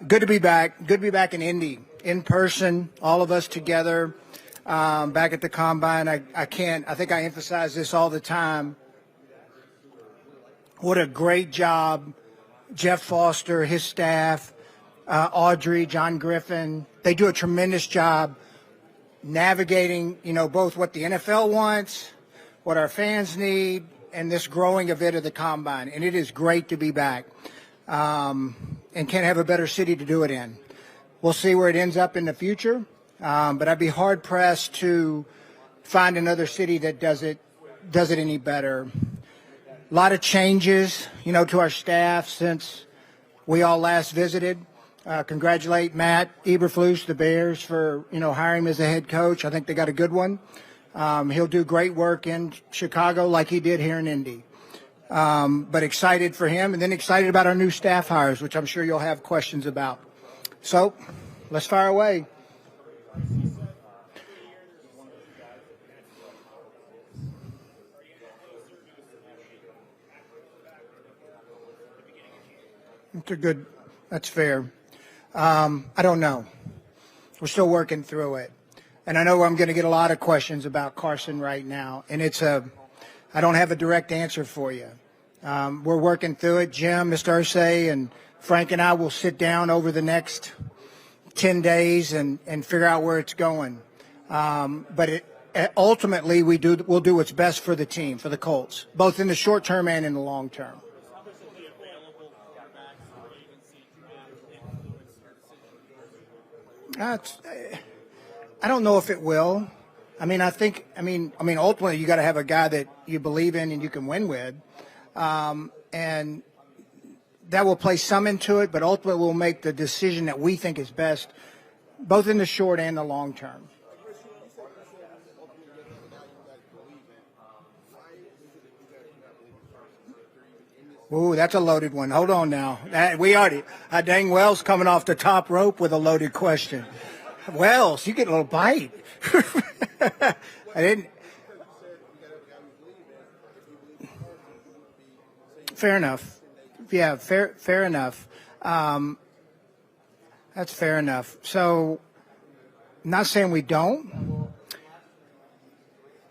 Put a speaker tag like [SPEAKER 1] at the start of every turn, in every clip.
[SPEAKER 1] Good to be back. Good to be back in Indy, in person, all of us together, back at the Combine. I think I emphasize this all the time. What a great job Jeff Foster, his staff, Audrey, John Griffin. They do a tremendous job navigating, both what the NFL wants, what our fans need, and this growing event of the Combine. And it is great to be back. And can't have a better city to do it in. We'll see where it ends up in the future, but I'd be hard-pressed to find another city that does it any better. A lot of changes, to our staff since we all last visited. Congratulate Matt Eberflus, the Bears, for, hiring him as a head coach. I think they got a good one. He'll do great work in Chicago like he did here in Indy. But excited for him, and then excited about our new staff hires, which I'm sure you'll have questions about. So let's fire away. That's fair. I don't know. We're still working through it. And I know I'm going to get a lot of questions about Carson right now, and I don't have a direct answer for you. We're working through it. Jim, Mr. Irsay, and Frank and I will sit down over the next 10 days and figure out where it's going. But ultimately, we'll do what's best for the team, for the Colts, both in the short term and in the long term. I don't know if it will. Ultimately, you got to have a guy that you believe in and you can win with. And that will play some into it, but ultimately we'll make the decision that we think is best, both in the short and the long term. Ooh, that's a loaded one. Hold on now. Dang Wells coming off the top rope with a loaded question. Wells, you get a little bite. I didn't. Fair enough. Yeah, fair enough. That's fair enough. So, not saying we don't,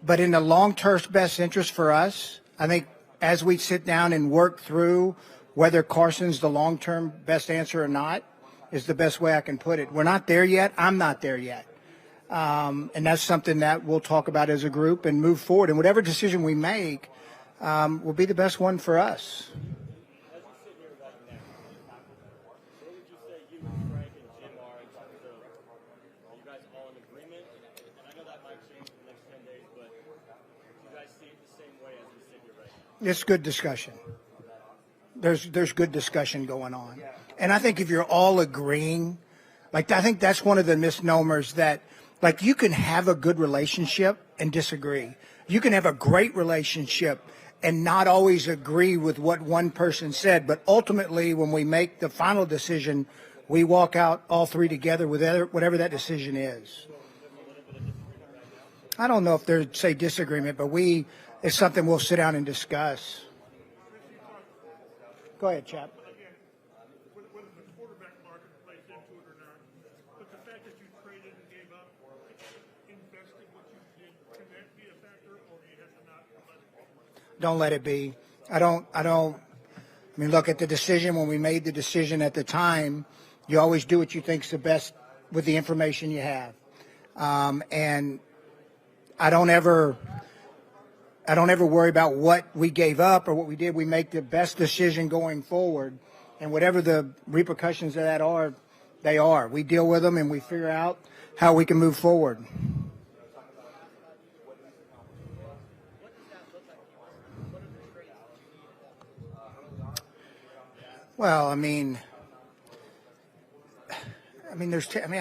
[SPEAKER 1] but in the long-term best interest for us, I think as we sit down and work through whether Carson's the long-term best answer or not is the best way I can put it. We're not there yet. I'm not there yet. And that's something that we'll talk about as a group and move forward. And whatever decision we make will be the best one for us. It's good discussion. There's good discussion going on. And I think if you're all agreeing, I think that's one of the misnomers that, you can have a good relationship and disagree. You can have a great relationship and not always agree with what one person said. But ultimately, when we make the final decision, we walk out all three together with whatever that decision is. I don't know if there's, say, disagreement, but it's something we'll sit down and discuss. Go ahead, Chap.
[SPEAKER 2] Whether the quarterback market plays into it or not, but the fact that you traded and gave up, invested what you did, can that be a factor, or do you have to not let it?
[SPEAKER 1] Don't let it be. Look at the decision. When we made the decision at the time, you always do what you think's the best with the information you have. And I don't ever worry about what we gave up or what we did. We make the best decision going forward. And whatever the repercussions of that are, they are. We deal with them and we figure out how we can move forward. Well, I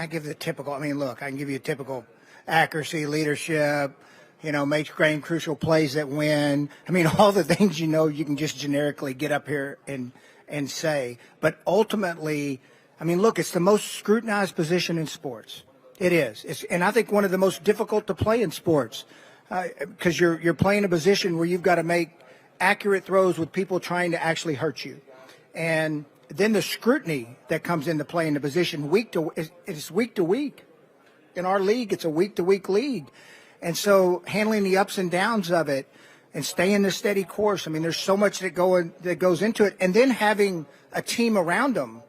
[SPEAKER 1] give the typical. Look, I can give you a typical accuracy, leadership, make great crucial plays that win. All the things you can just generically get up here and say. But ultimately, look, it's the most scrutinized position in sports. It is. And I think one of the most difficult to play in sports because you're playing a position where you've got to make accurate throws with people trying to actually hurt you. And then the scrutiny that comes into play in the position it's week to week. In our league, it's a week to week league. And so handling the ups and downs of it and staying the steady course. I mean, there's so much that goes into it. And then having a team around him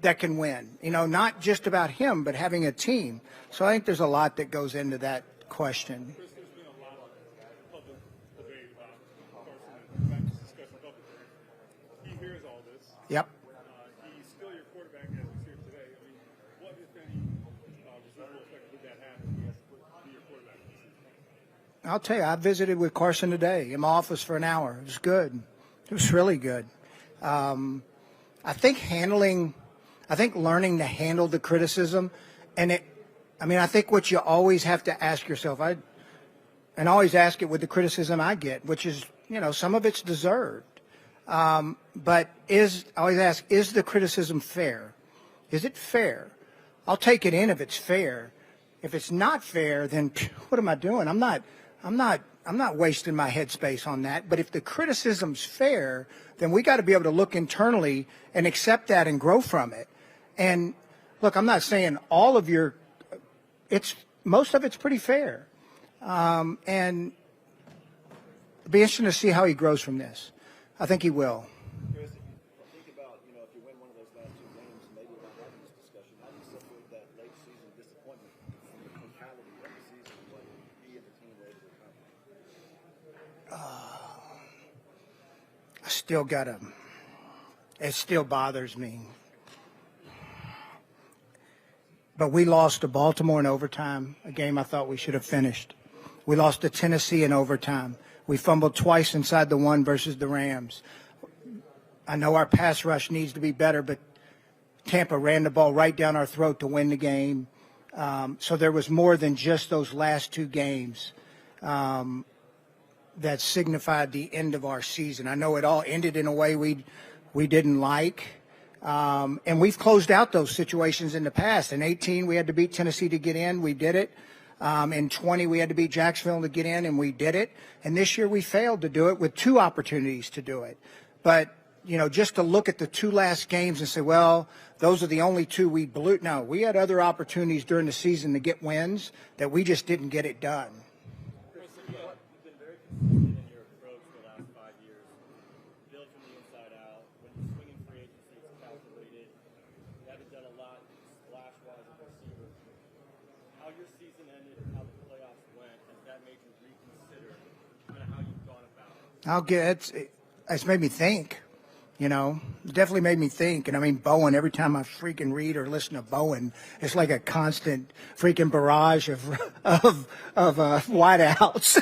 [SPEAKER 1] that can win, not just about him, but having a team. So I think there's a lot that goes into that question.
[SPEAKER 2] Chris, there's been a lot of public debate about Carson Wentz, discussion publicly. He hears all this.
[SPEAKER 1] Yep.
[SPEAKER 2] He's still your quarterback as he's here today. I mean, what, if any, residual effect would that have if he has to be your quarterback this season?
[SPEAKER 1] I'll tell you, I visited with Carson today in my office for an hour. It was good. It was really good. I think learning to handle the criticism, I think what you always have to ask yourself, and always ask it with the criticism I get, which is, some of it's deserved. But I always ask, is the criticism fair? Is it fair? I'll take it in if it's fair. If it's not fair, then what am I doing? I'm not wasting my headspace on that. But if the criticism's fair, then we got to be able to look internally and accept that and grow from it. And look, I'm not saying all of most of it's pretty fair. And it'll be interesting to see how he grows from this. I think he will.
[SPEAKER 3] Chris, think about, if you win one of those last two games, maybe we're not having this discussion. How do you separate that late season disappointment from the totality of the season and what he and the team were able to accomplish? It still bothers me. But we lost to Baltimore in overtime, a game I thought we should have finished. We lost to Tennessee in overtime. We fumbled twice inside the one versus the Rams. I know our pass rush needs to be better, but Tampa ran the ball right down our throat to win the game. So there was more than just those last two games that signified the end of our season. I know it all ended in a way we didn't like. And we've closed out those situations in the past. In 18, we had to beat Tennessee to get in. We did it. In 20, we had to beat Jacksonville to get in, and we did it. And this year we failed to do it with two opportunities to do it. But, just to look at the two last games and say, well, those are the only two we blew. No, we had other opportunities during the season to get wins that we just didn't get it done. Chris, you've been very consistent in your approach the last 5 years. Build from the inside out. When you're swinging free agency, it's calculated. You haven't done a lot splash-wise with receivers. How your season ended and how the playoffs went, has that made you reconsider kind of how you've gone about it?
[SPEAKER 1] It's made me think. It definitely made me think. And I mean, Bowen, every time I freaking read or listen to Bowen, it's like a constant freaking barrage of wideouts.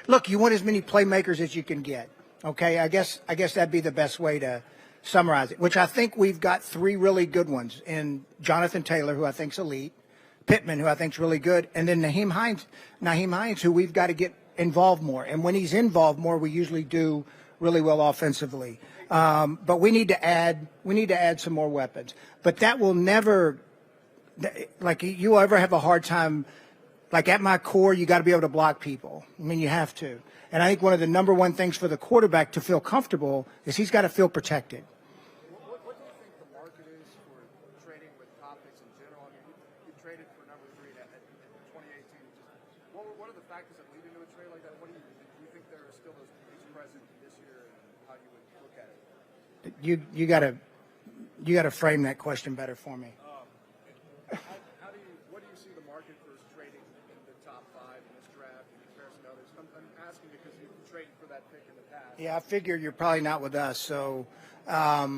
[SPEAKER 1] Look, you want as many playmakers as you can get. Okay, I guess that'd be the best way to summarize it, which I think we've got three really good ones in Jonathan Taylor, who I think's elite, Pittman, who I think's really good, and then Naheem Hines, who we've got to get involved more. And when he's involved more, we usually do really well offensively. But we need to add some more weapons. But that will never, like, you ever have a hard time, like at my core, you got to be able to block people. I mean, you have to. And I think one of the number one things for the quarterback to feel comfortable is he's got to feel protected.
[SPEAKER 4] What do you think the market is for trading with top picks in general? I mean, you traded for number 3 in 2018. What are the factors that lead into a trade like that? Do you think there are still those picks present this year, and how you would look at it?
[SPEAKER 1] You got to frame that question better for me.
[SPEAKER 4] What do you see the market for trading in the top 5 in this draft in comparison to others? I'm asking because you've traded for that pick in the past.
[SPEAKER 1] Yeah, I figure you're probably not with us, so I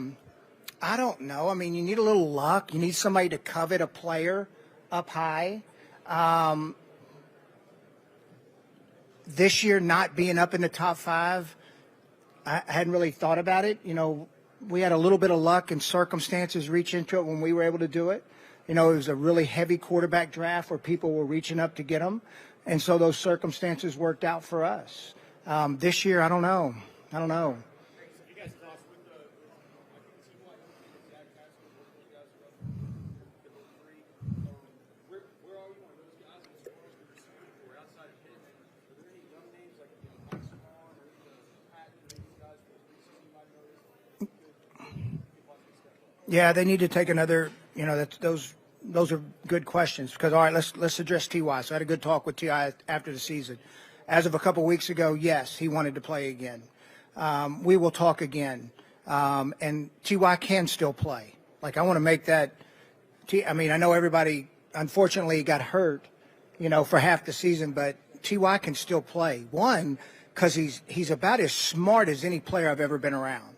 [SPEAKER 1] don't know. I mean, you need a little luck. You need somebody to covet a player up high. This year, not being up in the top 5, I hadn't really thought about it. We had a little bit of luck and circumstances reach into it when we were able to do it. It was a really heavy quarterback draft where people were reaching up to get them. And so those circumstances worked out for us. This year, I don't know.
[SPEAKER 2] You guys lost with the team like Zach Pascal, those guys are where are we on those guys as far as the receivers who are outside of Pittman? Are there any young names like Patton or Pat, these guys for the preseason you might notice?
[SPEAKER 3] Yeah, they need to take another. Those are good questions because all right, let's address Ty. So I had a good talk with Ty after the season. As of a couple weeks ago, yes, he wanted to play again. We will talk again, and Ty can still play. Like I want to make that. I mean, I know everybody unfortunately got hurt, for half the season, but Ty can still play. One, because he's about as smart as any player I've ever been around.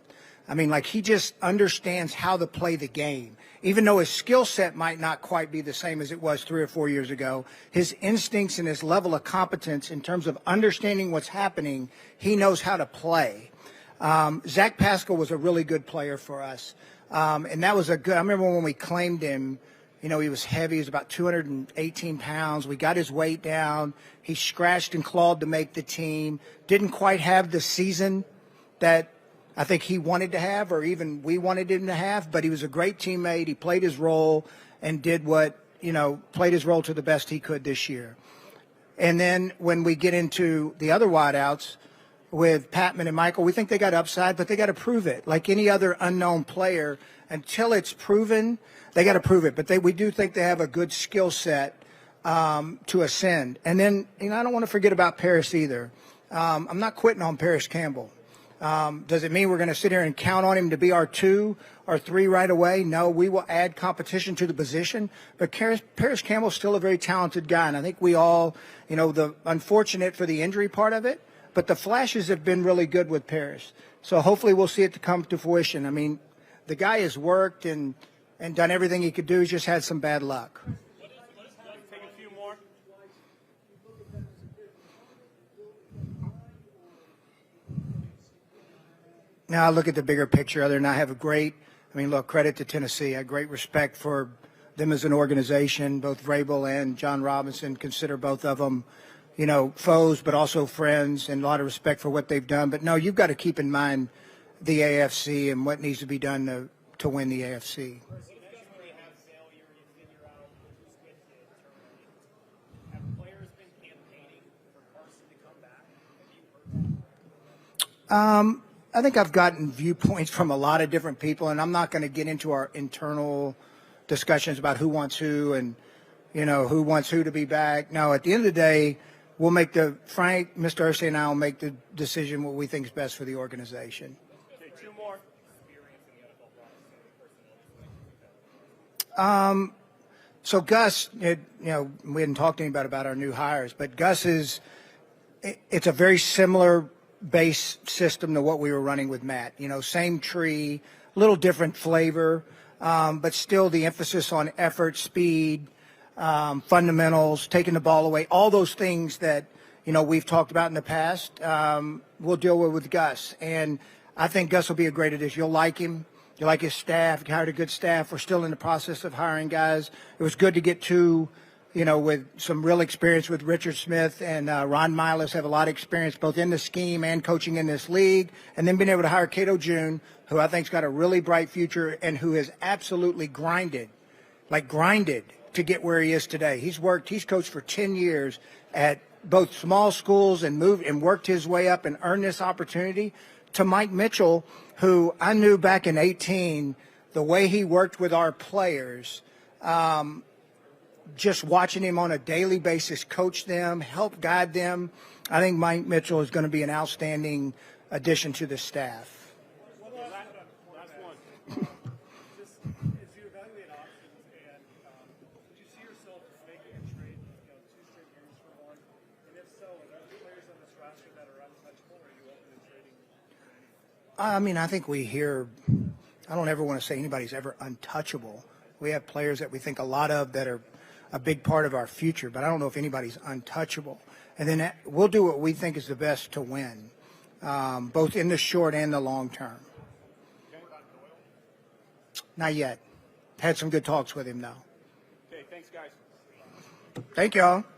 [SPEAKER 3] I mean, like he just understands how to play the game. Even though his skill set might not quite be the same as it was 3 or 4 years ago, his instincts and his level of competence in terms of understanding what's happening, he knows how to play. Zach Pascal was a really good player for us. And that was I remember when we claimed him, he was heavy. He was about 218 pounds. We got his weight down. He scratched and clawed to make the team. Didn't quite have the season that I think he wanted to have, or even we wanted him to have, but he was a great teammate. He played his role and did played his role to the best he could this year. And then when we get into the other wideouts with Patman and Michael, we think they got upside, but they got to prove it. Like any other unknown player, until it's proven, they got to prove it. But we do think they have a good skill set to ascend. And then, I don't want to forget about Paris either. I'm not quitting on Paris Campbell. Does it mean we're going to sit here and count on him to be our 2 or 3 right away? No, we will add competition to the position. But Paris Campbell's still a very talented guy, and I think we all, the unfortunate for the injury part of it, but the flashes have been really good with Paris. So hopefully we'll see it to come to fruition. I mean, the guy has worked and done everything he could do. He's just had some bad luck.
[SPEAKER 2] Take a few more.
[SPEAKER 3] Now I look at the bigger picture. Other than I have credit to Tennessee. I have great respect for them as an organization. Both Vrabel and John Robinson, consider both of them, foes, but also friends, and a lot of respect for what they've done. But no, you've got to keep in mind the AFC and what needs to be done to win the AFC. I think I've gotten viewpoints from a lot of different people, and I'm not going to get into our internal discussions about who wants who and, who wants who to be back. No, at the end of the day, we'll make Mr. Irsay and I will make the decision what we think is best for the organization.
[SPEAKER 2] Okay, 2 more.
[SPEAKER 3] So Gus, we hadn't talked to anybody about our new hires, but Gus it's a very similar base system to what we were running with Matt. Same tree, a little different flavor, but still the emphasis on effort, speed, fundamentals, taking the ball away, all those things that, we've talked about in the past, we'll deal with Gus. And I think Gus will be a great addition. You'll like him. You like his staff. He hired a good staff. We're still in the process of hiring guys. It was good to get 2 with some real experience with Richard Smith and Ron Miles have a lot of experience both in the scheme and coaching in this league. And then being able to hire Cato June, who I think's got a really bright future and who has absolutely grinded to get where he is today. He's coached for 10 years at both small schools and worked his way up and earned this opportunity. To Mike Mitchell, who I knew back in 2018, the way he worked with our players, just watching him on a daily basis, coach them, help guide them. I think Mike Mitchell is going to be an outstanding addition to the staff.
[SPEAKER 2] Last one.
[SPEAKER 4] Just as you evaluate options, and would you see yourself making a trade, 2 straight years for one? And if so, are there players on this roster that are untouchable, or are you open to trading?
[SPEAKER 3] I think I don't ever want to say anybody's ever untouchable. We have players that we think a lot of that are a big part of our future, but I don't know if anybody's untouchable. And then we'll do what we think is the best to win, both in the short and the long term. Not yet. Had some good talks with him, though.
[SPEAKER 2] Okay, thanks, guys.
[SPEAKER 3] Thank y'all.